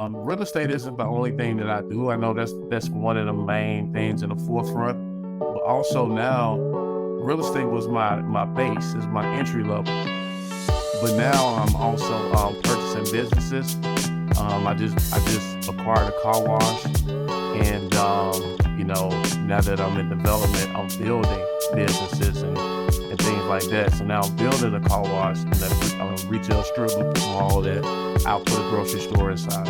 Real estate isn't the only thing that I do. I know that's one of the main things in the forefront, but also now, real estate was my base, is my entry level. But now I'm also purchasing businesses. I just acquired a car wash, and now that I'm in development, I'm building businesses and things like that. So now I'm building a car wash and a retail strip mall that I'll put a grocery store inside.